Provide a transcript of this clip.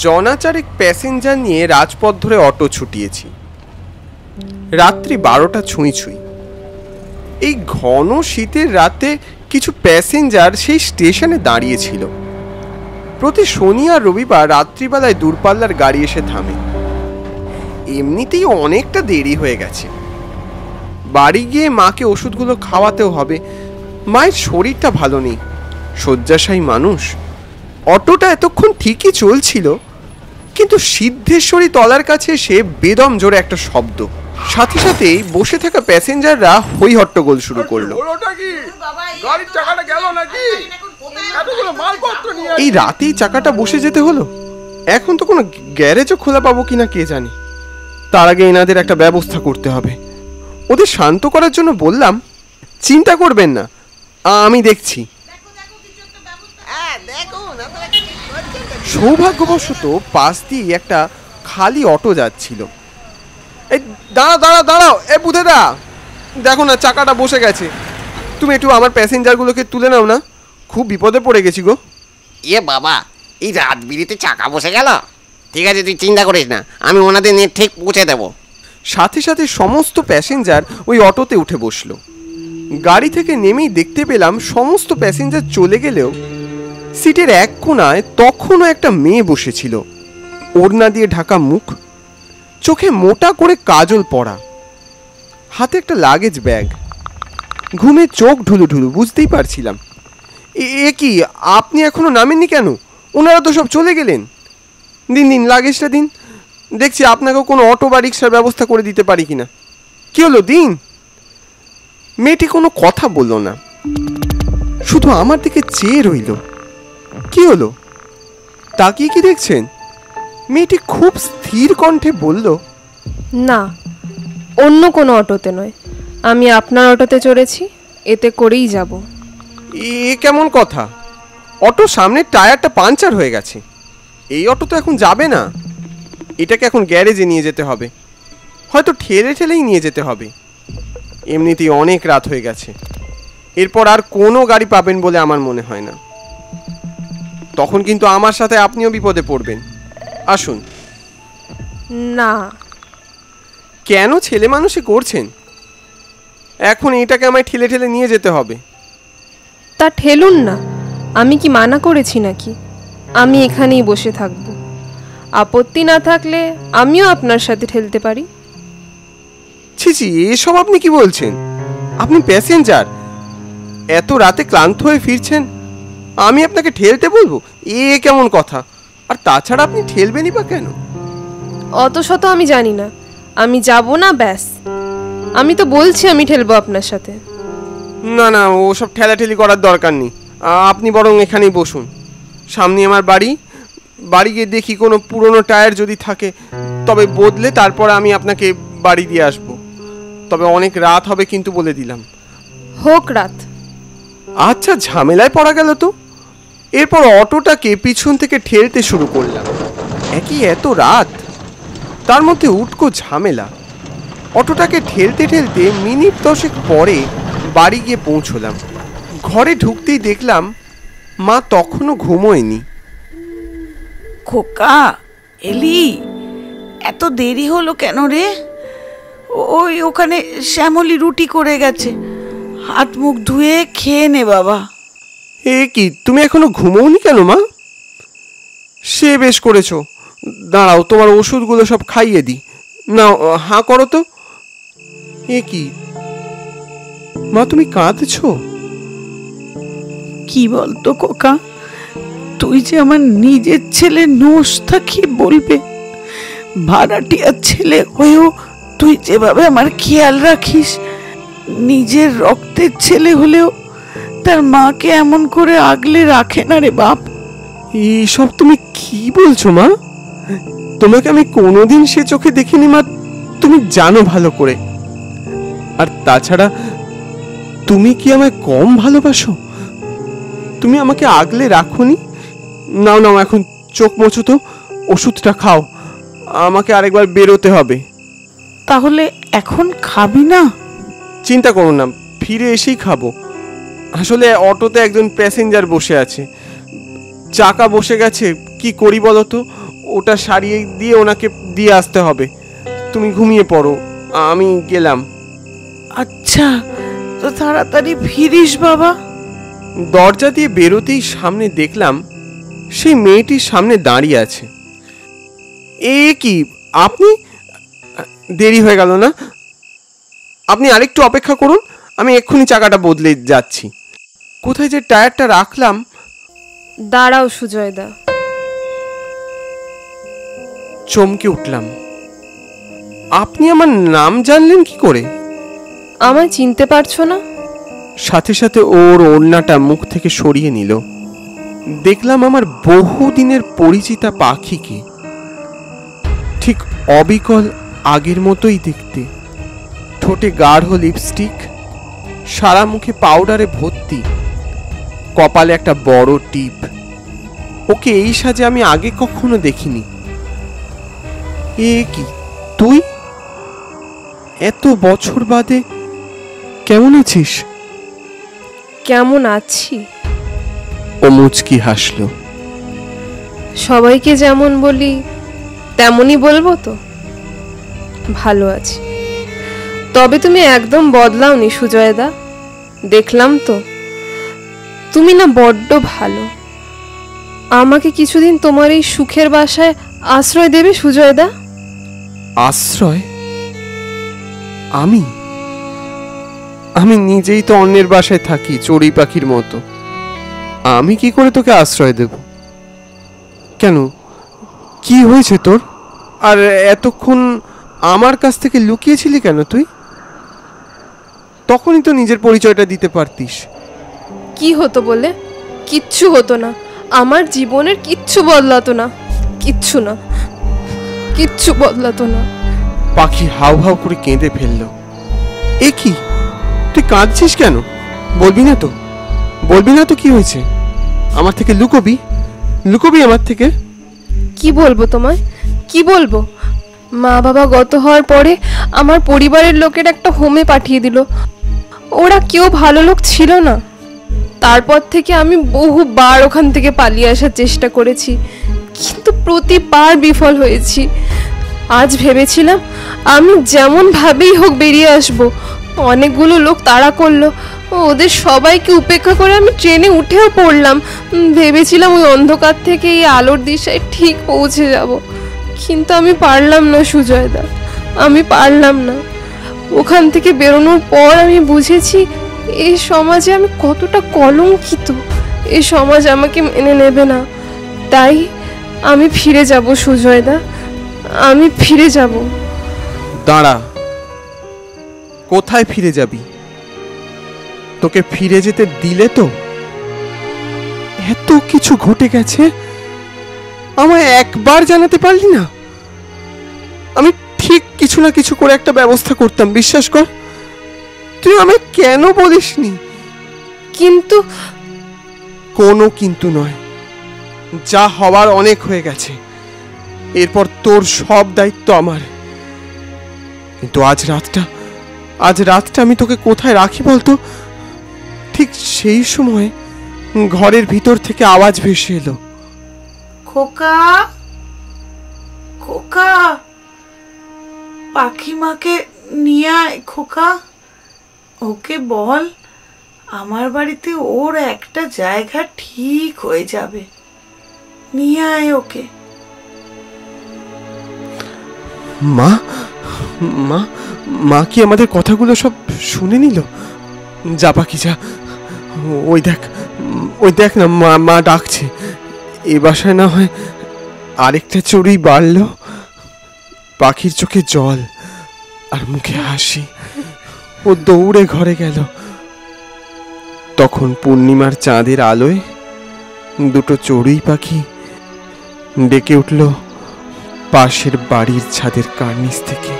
জনাচারেক passenger নিয়ে রাজপথ ধরে অটো ছুটিয়েছি। রাত্রি 12টা ছুঁই ছুঁই। এই ঘন শীতের রাতে কিছু প্যাসেঞ্জার সেই স্টেশনে দাঁড়িয়েছিল। প্রতি শনি আর রবিবার রাত্রিবেলায় দূরপাল্লার গাড়ি এসে থামে। এমনিতেই অনেকটা দেরি হয়ে গেছে। বাড়ি গিয়ে মাকে ওষুধগুলো খাওয়াতেও হবে। মায়ের শরীরটা ভালো নেই, শয্যাশায়ী মানুষ। অটোটা এতক্ষণ ঠিকই চলছিল, কিন্তু সিদ্ধেশ্বরী তলার কাছে এসে বেদম জোরে একটা শব্দ, সাথে সাথেই বসে থাকা প্যাসেঞ্জাররা হই হট্টগোল শুরু করলো। এই রাতেই চাকাটা বসে যেতে হলো। এখন তো কোনো গ্যারেজও খোলা পাবো কিনা কে জানে। তার আগে এনাদের একটা ব্যবস্থা করতে হবে। ওদের শান্ত করার জন্য বললাম, চিন্তা করবেন না, আমি দেখছি। সৌভাগ্যবশত পাশ দিয়ে একটা খালি অটো যাচ্ছিল। এই দাঁড়াও দাঁড়াও দাঁড়াও, এ বুধেদা, দেখো না চাকাটা বসে গেছে। তুমি একটু আমার প্যাসেঞ্জারগুলোকে তুলে নাও না, খুব বিপদে পড়ে গেছি গো। এ বাবা, এই রাত বিরিতে চাকা বসে গেল? ঠিক আছে, তুই চিন্তা করিস না, আমি ওনাদের নিয়ে ঠিক পৌঁছে দেবো। সাথে সাথে সমস্ত প্যাসেঞ্জার ওই অটোতে উঠে বসলো। গাড়ি থেকে নেমেই দেখতে পেলাম সমস্ত প্যাসেঞ্জার চলে গেলেও সিটের এক কোণায় তখনও একটা মেয়ে বসেছিল। ওড়না দিয়ে ঢাকা মুখ, চোখে মোটা করে কাজল পরা, হাতে একটা লাগেজ ব্যাগ। ঘুমে চোখ ঢুলু ঢুলু, বুঝতেই পারছিলাম। এ কি, আপনি এখনো নামেননি কেন? ওনারা তো সব চলে গেলেন। দিন দিন লাগেজটা দিন, দেখছি আপনাকেও কোনো অটো বা রিক্সার ব্যবস্থা করে দিতে পারি কিনা। কি হলো, দিন। মেয়েটি কোনো কথা বলল না, শুধু আমার দিকে চেয়ে রইল। কি হলো, তাকিয়ে কি দেখছেন? মেয়েটি খুব স্থির কণ্ঠে বলল, না, অন্য কোনো অটোতে নয়, আমি আপনার অটোতে চড়েছি, এতে করেই যাব। এ কেমন কথা? অটো সামনের টায়ারটা পাঞ্চার হয়ে গেছে। এই অটো তো এখন যাবে না। এটাকে এখন গ্যারেজে নিয়ে যেতে হবে, হয়তো ঠেলে ঠেলেই নিয়ে যেতে হবে। এমনিতেই অনেক রাত হয়ে গেছে, এরপর আর কোনো গাড়ি পাবেন বলে আমার মনে হয় না। তখন কিন্তু আমার সাথে আপনিও বিপদে পড়বেন। আসুন। না। কেন ছেলে মানুষে করছেন? এখন এটাকে আমায় ঠেলে ঠেলে নিয়ে যেতে হবে। তা ঠেলুন না, আমি কি মানা করেছি নাকি? আমি এখানেই বসে থাকব। আপত্তি না থাকলে আমিও আপনার সাথে ঠেলতে পারি। ছি ছি, এসব আপনি কি বলছেন? আপনি প্যাসেঞ্জার, এত রাতে ক্লান্ত হয়ে ফিরছেন, আমি আপনাকে ঠেলতে বলবো? এ কেমন কথা? আর তাছাড়া আপনি ঠেলবেনই বা কেন? অত শত আমি জানি না, আমি যাব না, ব্যাস। আমি তো বলছি আমি ঠেলবো আপনার সাথে। না না, ওসব ঠেলাঠেলি করার দরকার নেই। আপনি বরং এখানেই বসুন। সামনে আমার বাড়ি। বাড়ি গিয়ে দেখি কোনো পুরনো টায়ার যদি থাকে তবে বদলে তারপর আমি আপনাকে বাড়ি দিয়ে আসবো। তবে অনেক রাত হবে কিন্তু, বলে দিলাম। হোক রাত। আচ্ছা, ঝামেলায় পড়া গেল তো। এরপর অটোটাকে পিছন থেকে ঠেলতে শুরু করলাম। একই এত রাত, তার মধ্যে উটকো ঝামেলা। অটোটাকে ঠেলতে ঠেলতে মিনিট 10 পরে বাড়ি গিয়ে পৌঁছলাম। ঘরে ঢুকতেই দেখলাম মা তখনও ঘুমোয়নি। খোকা, এলি? এত দেরি হলো কেন রে? ওই ওখানে শ্যামলী রুটি করে গেছে, হাত মুখ ধুয়ে খেয়ে নে বাবা। এ কি, তুমি এখনো ঘুমোওনি কেন মা? সে বেশ করেছো। দাঁড়াও, তোমার ওষুধগুলো সব খাইয়ে দিই। নাও, হাঁ করো তো। এ কি মা, তুমি কাঁদছো? কি বলতো খোকা, তুই যে আমার নিজের ছেলে নোস, তা কি বলবে? ভাড়াটিয়ার ছেলে হয়েও তুই যেভাবে আমার খেয়াল রাখিস, নিজের রক্তের ছেলে হলেও তার মাকে এমন করে আগলে রাখে না রে বাপ। এইসব তুমি কি বলছো মা? তোমাকে আমি কোনোদিন সে চোখে দেখিনি মা, তুমি জানো ভালো করে। আর তাছাড়া তুমি কি আমায় কম ভালোবাসো? তুমি আমাকে আগলে রাখোনি? নাও নাও, এখন চোখ মোছো তো, ওষুধটা খাও। আমাকে আরেকবার বেরোতে হবে। তাহলে এখন খাবি না? চিন্তা করো না, ফিরে এসেই খাবো। আসলে অটোতে একজন প্যাসেঞ্জার বসে আছে, চাকা বসে গেছে। কি করি বলো তো? ওটা সারিয়ে দিয়ে ওনাকে দিয়ে আসতে হবে। তুমি ঘুমিয়ে পড়ো, আমি গেলাম। আচ্ছা, তো তাড়াতাড়ি ফিরিস বাবা। দরজা দিয়ে বেরোতেই সামনে দেখলাম সেই মেয়েটির সামনে দাঁড়িয়ে আছে। এ কি, আপনি? দেরি হয়ে গেল না? আপনি আরেকটু অপেক্ষা করুন, আমি এক্ষুনি চাকাটা বদলে যাচ্ছি। কোথায় যে টায়ারটা রাখলাম। দাঁড়াও সুজয়দা। চমকে উঠলাম। আপনি আমার নাম জানলেন কি করে? আমায় চিনতে পারছো না? সাথে সাথে ওর ওড়নাটা মুখ থেকে সরিয়ে নিল। দেখলাম আমার বহুদিনের পরিচিতা পাখিকে, ঠিক অবিকল আগের মতোই দেখতে। ঠোঁটে গাঢ় লিপস্টিক, সারা মুখে পাউডারে ভর্তি, কপালে একটা বড় টিপ। ওকে এই সাজে আমি আগে কখনো দেখিনি। এ কি, তুই এত বছর বাদে কেমন আছিস? কেমন আছি? ও মুচকি হাসলো। সবাইকে যেমন বলি তেমনই বলবো তো? ভালো আছি। তবে তুমি একদম বদলাওনি সুজয়দা, দেখলাম তো। তুমি না বড্ড ভালো। আমাকে কিছুদিন তোমার এই সুখের বাসায় আশ্রয় দেবে সুজয়দা? আশ্রয়? আমি আমি নিজেই তো অন্যের বাসায় থাকি চড়ুই পাখির মতো। আমি কি করে তোকে আশ্রয় দেব? কেন, কি হয়েছে তোর? আর এতক্ষণ আমার কাছ থেকে লুকিয়েছিলি কেন তুই? তখনই তো নিজের পরিচয়টা দিতে পারতিস। কি হতো বলে? কিচ্ছু হতো না। আমার জীবনের কিচ্ছু বদলাতো না, কিচ্ছু না, কিচ্ছু বদলাতো না। পাখি হাউ হাউ করে কেঁদে ফেললো। এ কি, তুই কাঁদছিস কেন? বলবি না তো? বলবি না তো কি হয়েছে? আমার থেকে লুকোবি? লুকোবি আমার থেকে? কি বলবো তোমায়, কি বলবো? মা বাবা গত হওয়ার পরে আমার পরিবারের লোকের একটা হোমে পাঠিয়ে দিল। ওরা কেউ ভালো লোক ছিল না। তারপর থেকে আমি বহুবার ওখান থেকে পালিয়ে আসার চেষ্টা করেছি, কিন্তু প্রতিবার বিফল হয়েছি। আজ ভেবেছিলাম আমি যেমন ভাবেই হোক বেরিয়ে আসব। অনেকগুলো লোক তাড়া করলো, ওদের সবাইকে উপেক্ষা করে আমি ট্রেনে উঠেও পড়লাম। ভেবেছিলাম ওই অন্ধকার থেকে এই আলোর দিশায় ঠিক পৌঁছে যাব, কিন্তু আমি পারলাম না সুজয়দা, আমি পারলাম না। ওখান থেকে বেরোনোর পর আমি বুঝেছি এই সমাজে আমি কতটা কলঙ্কিত। এই সমাজ আমাকে মেনে নেবে না। তাই আমি ফিরে যাব সুজয়দা, আমি ফিরে যাব। দাঁড়া, কোথায় ফিরে যাবি? তোকে ফিরে যেতে দিলে তো? এত কিছু ঘটে গেছে, আমায় একবার জানাতে পারলি না? আমি ঠিক কিছু না কিছু করে একটা ব্যবস্থা করতাম, বিশ্বাস কর। তুই আমায় কেন বলিসনি? কিন্তু কোনো কিন্তু নয়, যা হওয়ার অনেক হয়ে গেছে। এরপর তোর সব দায়িত্ব আমার। কিন্তু আজ রাতটা আমি তোকে কোথায় রাখি বলতো? ঠিক সেই সময় ঘরের ভিতর থেকে আওয়াজ ভেসে এলো। খোকা, খোকা, পাখিমাকে নিয়ে আয় খোকা। ওকে বল আমার বাড়িতে ওর একটা জায়গা ঠিক হয়ে যাবে। নিয়ে আয় ওকে। মা মা মা কি আমাদের কথাগুলো সব শুনে নিল? যা পাখি যা, ওই দেখ না, মা ডাকছে। এ বাসায় না হয় আরেকটা চড়ুই বাড়লো। পাখির চোখে জল আর মুখে হাসি। ও দৌড়ে ঘরে গেল। তখন পূর্ণিমার চাঁদের আলোয় দুটো চড়ুই পাখি ডেকে উঠল পাশের বাড়ির ছাদের কার্নিস থেকে।